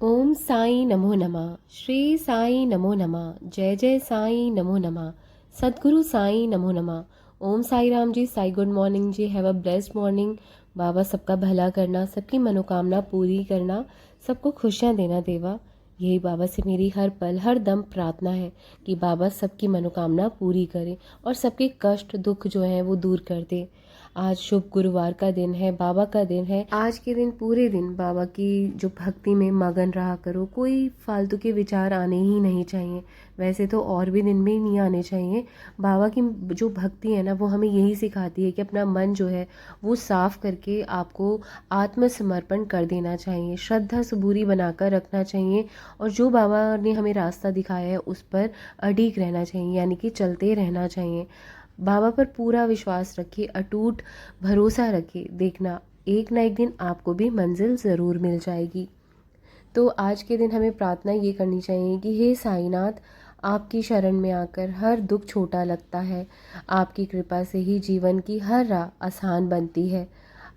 ओम साई नमो नमः। श्री साई नमो नमः। जय जय साई नमो नमः। सद्गुरु साई नमो नमः। Om Sai Ram ji. Sai good morning ji. Have a blessed morning. बाबा सबका भला करना, सबकी मनोकामना पूरी करना, सबको खुशियाँ देना देवा। यही बाबा से मेरी हर पल हर दम प्रार्थना है कि बाबा सबकी मनोकामना पूरी करें और सबके कष्ट दुख जो हैं वो दूर कर दे। आज शुभ गुरुवार का दिन है, बाबा का दिन है। आज के दिन पूरे दिन बाबा की जो भक्ति में मगन रहा करो। कोई फालतू के विचार आने ही नहीं चाहिए। वैसे तो और भी दिन में नहीं आने चाहिए। बाबा की जो भक्ति है ना, वो हमें यही सिखाती है कि अपना मन जो है वो साफ करके आपको आत्मसमर्पण कर देना चाहिए, श्रद्धा सबूरी बनाकर रखना चाहिए और जो बाबा ने हमें रास्ता दिखाया है उस पर अडिग रहना चाहिए, यानी कि चलते रहना चाहिए। बाबा पर पूरा विश्वास रखिए, अटूट भरोसा रखिए, देखना एक ना एक दिन आपको भी मंजिल ज़रूर मिल जाएगी। तो आज के दिन हमें प्रार्थना ये करनी चाहिए कि हे साईनाथ, आपकी शरण में आकर हर दुख छोटा लगता है। आपकी कृपा से ही जीवन की हर राह आसान बनती है।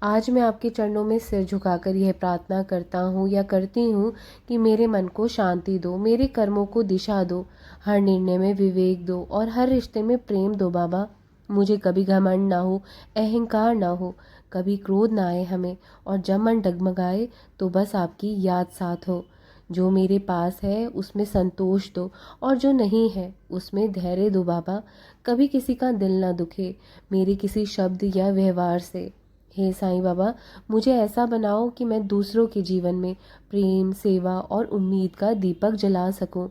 आज मैं आपके चरणों में सिर झुकाकर यह प्रार्थना करता हूँ या करती हूँ कि मेरे मन को शांति दो, मेरे कर्मों को दिशा दो, हर निर्णय में विवेक दो और हर रिश्ते में प्रेम दो बाबा। मुझे कभी घमंड ना हो, अहंकार ना हो, कभी क्रोध ना आए हमें, और जब मन डगमगाए तो बस आपकी याद साथ हो। जो मेरे पास है उसमें संतोष दो और जो नहीं है उसमें धैर्य दो बाबा। कभी किसी का दिल ना दुखे मेरे किसी शब्द या व्यवहार से। हे साईं बाबा, मुझे ऐसा बनाओ कि मैं दूसरों के जीवन में प्रेम, सेवा और उम्मीद का दीपक जला सकूं।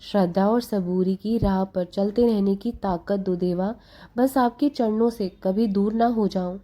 श्रद्धा और सबूरी की राह पर चलते रहने की ताकत दो देवा। बस आपके चरणों से कभी दूर ना हो जाऊं।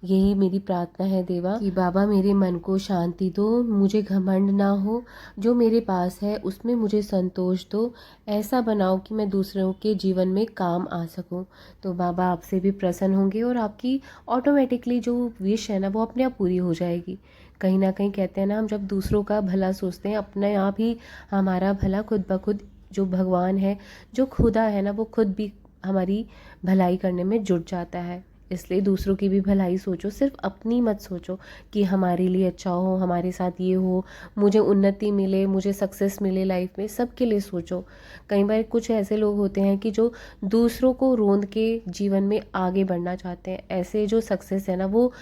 यही मेरी प्रार्थना है देवा कि बाबा मेरे मन को शांति दो, मुझे घमंड ना हो, जो मेरे पास है उसमें मुझे संतोष दो। ऐसा बनाओ कि मैं दूसरों के जीवन में काम आ सकूं। तो बाबा आपसे भी प्रसन्न होंगे और आपकी ऑटोमेटिकली जो विश है ना वो अपने आप पूरी हो जाएगी। कहीं ना कहीं कहते हैं ना, हम जब दूसरों का भला सोचते हैं अपने आप ही हमारा भला खुद ब खुद, जो भगवान है, जो खुदा है ना, वो खुद भी हमारी भलाई करने में जुट जाता है। इसलिए दूसरों की भी भलाई सोचो, सिर्फ अपनी मत सोचो कि हमारे लिए अच्छा हो, हमारे साथ ये हो, मुझे उन्नति मिले, मुझे सक्सेस मिले लाइफ में। सबके लिए सोचो। कई बार कुछ ऐसे लोग होते हैं कि जो दूसरों को रोंद के जीवन में आगे बढ़ना चाहते हैं। ऐसे जो सक्सेस है ना, वो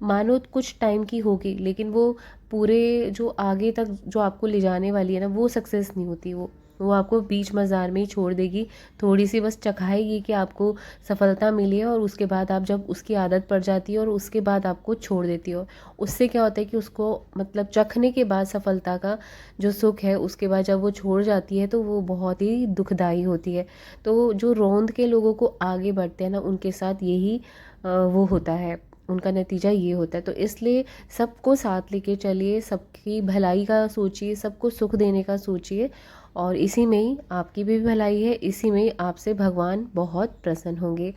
मानो कुछ टाइम की होगी, लेकिन वो पूरे जो आगे तक जो आपको ले जाने वाली है ना, वो सक्सेस नहीं होती। वो आपको बीच मज़ार में ही छोड़ देगी। थोड़ी सी बस चखाएगी कि आपको सफलता मिली है और उसके बाद आप जब उसकी आदत पड़ जाती है और उसके बाद आपको छोड़ देती हो। उससे क्या होता है कि उसको मतलब चखने के बाद सफलता का जो सुख है, उसके बाद जब वो छोड़ जाती है तो वो बहुत ही दुखदाई होती है। तो जो रौंद के लोगों को आगे बढ़ते हैं ना, उनके साथ यही वो होता है, उनका नतीजा ये होता है। तो इसलिए सबको साथ लेके चलिए, सबकी भलाई का सोचिए, सबको सुख देने का सोचिए और इसी में ही आपकी भी भलाई है, इसी में ही आपसे भगवान बहुत प्रसन्न होंगे।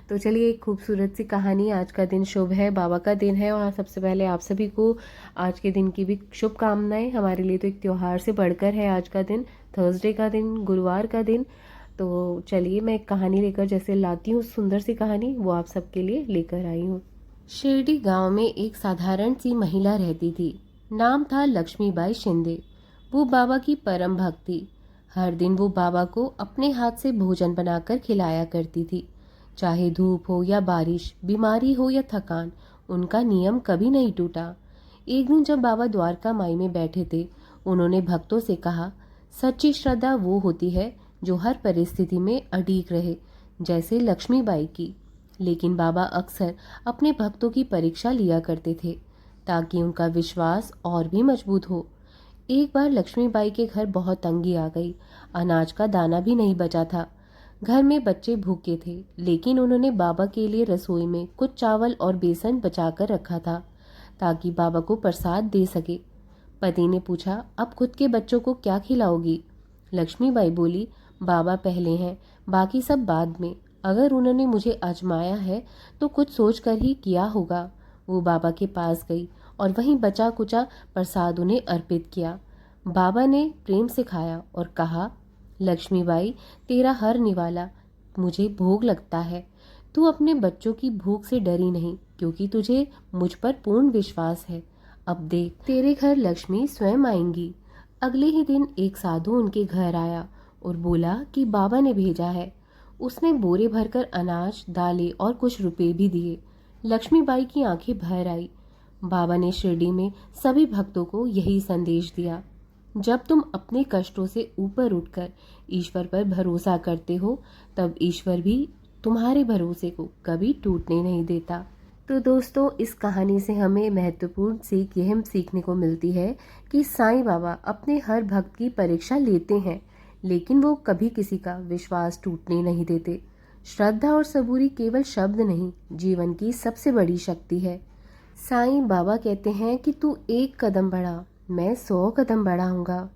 तो चलिए, एक खूबसूरत सी कहानी। आज का दिन शुभ है, बाबा का दिन है और सबसे पहले आप सभी को आज के दिन की भी शुभकामनाएं। हमारे लिए तो एक त्यौहार से बढ़कर है आज का दिन, थर्सडे का दिन, गुरुवार का दिन। तो चलिए, मैं एक कहानी लेकर जैसे लाती हूँ, सुंदर सी कहानी, वो आप सबके लिए लेकर आई हूँ। शिरडी गांव में एक साधारण सी महिला रहती थी। नाम था लक्ष्मीबाई शिंदे। वो बाबा की परम भक्त थी। हर दिन वो बाबा को अपने हाथ से भोजन बनाकर खिलाया करती थी। चाहे धूप हो या बारिश, बीमारी हो या थकान, उनका नियम कभी नहीं टूटा। एक दिन जब बाबा द्वारका माई में बैठे थे, उन्होंने भक्तों से कहा, सच्ची श्रद्धा वो होती है जो हर परिस्थिति में अडिग रहे, जैसे लक्ष्मीबाई की। लेकिन बाबा अक्सर अपने भक्तों की परीक्षा लिया करते थे ताकि उनका विश्वास और भी मजबूत हो। एक बार लक्ष्मीबाई के घर बहुत तंगी आ गई। अनाज का दाना भी नहीं बचा था। घर में बच्चे भूखे थे, लेकिन उन्होंने बाबा के लिए रसोई में कुछ चावल और बेसन बचाकर रखा था ताकि बाबा को प्रसाद दे सके। पति ने पूछा, अब खुद के बच्चों को क्या खिलाओगी? लक्ष्मीबाई बोली, बाबा पहले हैं, बाकी सब बाद में। अगर उन्होंने मुझे आजमाया है तो कुछ सोच कर ही किया होगा। वो बाबा के पास गई और वहीं बचा कुचा प्रसाद उन्हें अर्पित किया। बाबा ने प्रेम से खाया और कहा, लक्ष्मीबाई, तेरा हर निवाला मुझे भोग लगता है। तू अपने बच्चों की भूख से डरी नहीं, क्योंकि तुझे मुझ पर पूर्ण विश्वास है। अब देख, तेरे घर लक्ष्मी स्वयं आएंगी। अगले ही दिन एक साधु उनके घर आया और बोला कि बाबा ने भेजा है। उसने बोरे भरकर अनाज, दालें और कुछ रुपए भी दिए। लक्ष्मीबाई की आंखें भर आई। बाबा ने शिरडी में सभी भक्तों को यही संदेश दिया, जब तुम अपने कष्टों से ऊपर उठकर ईश्वर पर भरोसा करते हो, तब ईश्वर भी तुम्हारे भरोसे को कभी टूटने नहीं देता। तो दोस्तों, इस कहानी से हमें महत्वपूर्ण सीख यह सीखने को मिलती है कि साईं बाबा अपने हर भक्त की परीक्षा लेते हैं, लेकिन वो कभी किसी का विश्वास टूटने नहीं देते। श्रद्धा और सबूरी केवल शब्द नहीं, जीवन की सबसे बड़ी शक्ति है। साईं बाबा कहते हैं कि तू एक कदम बढ़ा, मैं 100 कदम बढ़ाऊंगा।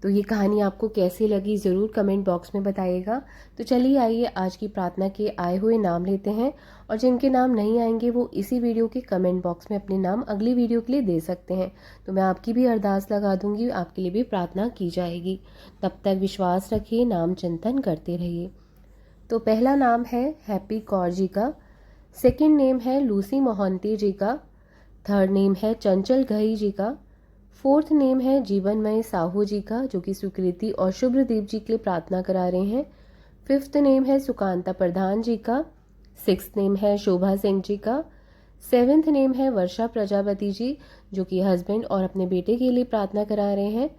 तो ये कहानी आपको कैसी लगी ज़रूर कमेंट बॉक्स में बताइएगा। तो चलिए आइए आज की प्रार्थना के आए हुए नाम लेते हैं, और जिनके नाम नहीं आएंगे वो इसी वीडियो के कमेंट बॉक्स में अपने नाम अगली वीडियो के लिए दे सकते हैं। तो मैं आपकी भी अरदास लगा दूंगी, आपके लिए भी प्रार्थना की जाएगी। तब तक विश्वास रखिए, नाम चिंतन करते रहिए। तो पहला नाम है हैप्पी कौर जी का, सेकेंड नेम है लूसी मोहंती जी का, थर्ड नेम है चंचल घई जी का, फोर्थ नेम है जीवनमय साहू जी का, जो कि सुकृति और शुभ्रदीप जी के लिए प्रार्थना करा रहे हैं। फिफ्थ नेम है सुकांता प्रधान जी का, सिक्स्थ नेम है शोभा सिंह जी का, सेवेंथ नेम है वर्षा प्रजापति जी, जो कि हस्बैंड और अपने बेटे के लिए प्रार्थना करा रहे हैं।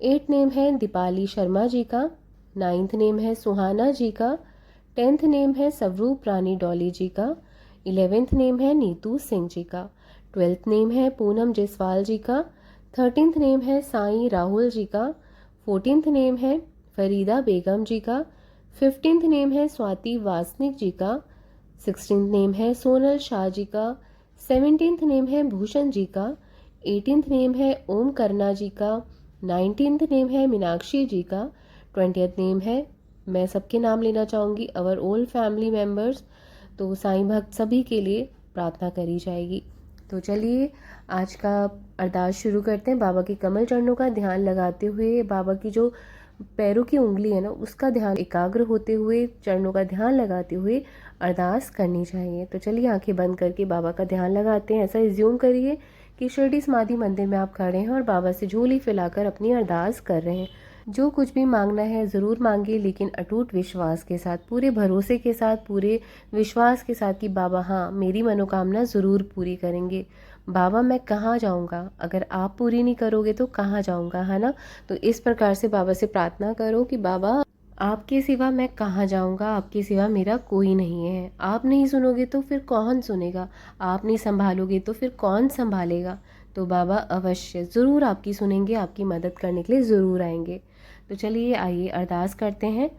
एट नेम है दीपाली शर्मा जी का, नाइन्थ नेम है सुहाना जी का, 10th नेम है स्वरूप रानी डॉली जी का, 11th नेम है नीतू सिंह जी का, 12th नेम है पूनम जायसवाल जी का, 13th नेम है साईं राहुल जी का, 14th नेम है फरीदा बेगम जी का, 15th नेम है स्वाति वासनिक जी का, 16th नेम है सोनल शाह जी का, 17th नेम है भूषण जी का, 18th नेम है ओम करना जी का, 19th नेम है मीनाक्षी जी का, 20th नेम है, मैं सबके नाम लेना चाहूँगी, अवर ओल्ड फैमिली मेम्बर्स। तो साईं भक्त सभी के लिए प्रार्थना करी जाएगी। तो चलिए आज का अरदास शुरू करते हैं। बाबा के कमल चरणों का ध्यान लगाते हुए, बाबा की जो पैरों की उंगली है ना, उसका ध्यान एकाग्र होते हुए, चरणों का ध्यान लगाते हुए अरदास करनी चाहिए। तो चलिए आंखें बंद करके बाबा का ध्यान लगाते हैं। ऐसा एज्यूम करिए कि शिरडी समाधि मंदिर में आप खड़े हैं और बाबा से झोली फैलाकर अपनी अरदास कर रहे हैं। जो कुछ भी मांगना है ज़रूर मांगिए, लेकिन अटूट विश्वास के साथ, पूरे भरोसे के साथ, पूरे विश्वास के साथ कि बाबा हाँ मेरी मनोकामना ज़रूर पूरी करेंगे। बाबा मैं कहाँ जाऊँगा, अगर आप पूरी नहीं करोगे तो कहाँ जाऊँगा, है ना। तो इस प्रकार से बाबा से प्रार्थना करो कि बाबा आपके सिवा मैं कहाँ जाऊँगा, आपके सिवा मेरा कोई नहीं है। आप नहीं सुनोगे तो फिर कौन सुनेगा, आप नहीं संभालोगे तो फिर कौन संभालेगा। तो बाबा अवश्य ज़रूर आपकी सुनेंगे, आपकी मदद करने के लिए ज़रूर आएंगे। तो चलिए आइए अरदास करते हैं।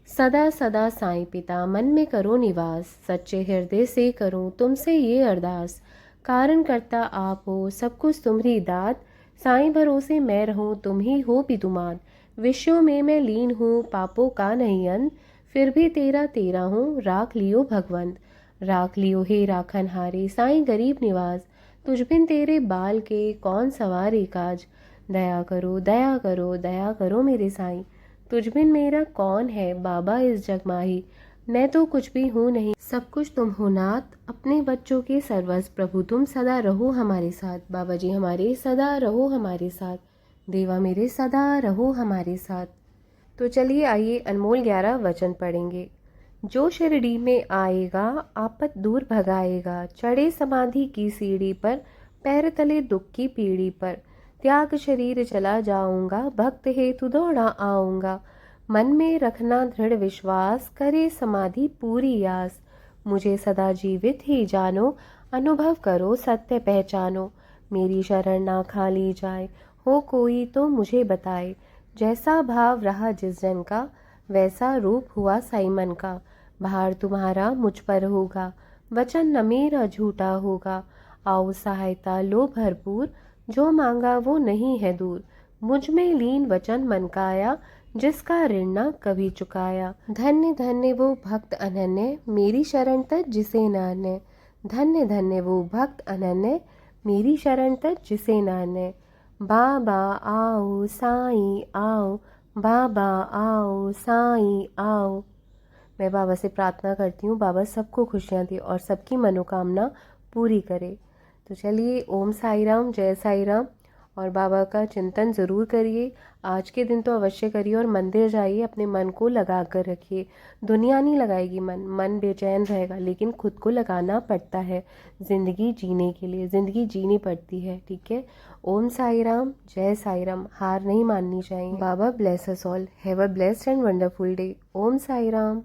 सदा सदा साईं पिता मन में करो निवास, सच्चे हृदय से करूं तुमसे ये अरदास। कारण करता आप हो, सब कुछ तुम्हारी दात, साईं भरोसे मैं रहूं तुम ही हो पितुमात। विषयों में मैं लीन हूँ पापों का नहीं अंत, फिर भी तेरा तेरा हूँ राख लियो भगवंत। राख लियो हे राखन हारे साईं गरीब निवास, तुझ बिन तेरे बाल के कौन सवारे काज। दया करो दया करो दया करो मेरे साईं, तुझ बिन मेरा कौन है बाबा इस जग माही। मैं तो कुछ भी हूँ नहीं, सब कुछ तुम हो नाथ, अपने बच्चों के सर्वस्व प्रभु तुम सदा रहो हमारे साथ। बाबा जी हमारे सदा रहो हमारे साथ, देवा मेरे सदा रहो हमारे साथ। तो चलिए आइए अनमोल 11 वचन पढ़ेंगे। जो शिरडी में आएगा आपत दूर भगाएगा, चढ़े समाधि की सीढ़ी पर, पैर तले दुख की पीढ़ी पर। त्याग शरीर चला जाऊंगा, भक्त हेतु दौड़ा आऊंगा। मन में रखना दृढ़ विश्वास, करे समाधि पूरी आस। मुझे सदा जीवित ही जानो, अनुभव करो सत्य पहचानो। मेरी शरण ना खाली जाए, हो कोई तो मुझे बताए। जैसा भाव रहा जिस जन का, वैसा रूप हुआ साईं मन का। भार तुम्हारा मुझ पर होगा, वचन न मेरा झूठा होगा। आओ सहायता लो भरपूर, जो मांगा वो नहीं है दूर। मुझ में लीन वचन मन का आया, जिसका ऋण न कभी चुकाया। धन्य धन्य वो भक्त अनन्य, मेरी शरण तक जिसे नान्य। धन्य धन्य वो भक्त अनन्य, मेरी शरण तक जिसे नान्य। बाबा आओ साईं आओ, बाबा आओ साईं आओ। मैं बाबा से प्रार्थना करती हूँ, बाबा सबको खुशियाँ दे और सबकी मनोकामना पूरी करे। तो चलिए ओम साई राम, जय साई राम। और बाबा का चिंतन ज़रूर करिए। आज के दिन तो अवश्य करिए और मंदिर जाइए, अपने मन को लगा कर रखिए। दुनिया नहीं लगाएगी मन बेचैन रहेगा, लेकिन खुद को लगाना पड़ता है ज़िंदगी जीने के लिए, ज़िंदगी जीनी पड़ती है। ठीक है। ओम साई राम, जय साई राम। हार नहीं माननी चाहिए। बाबा bless us all. Have a blessed and wonderful day. Om Sai Ram.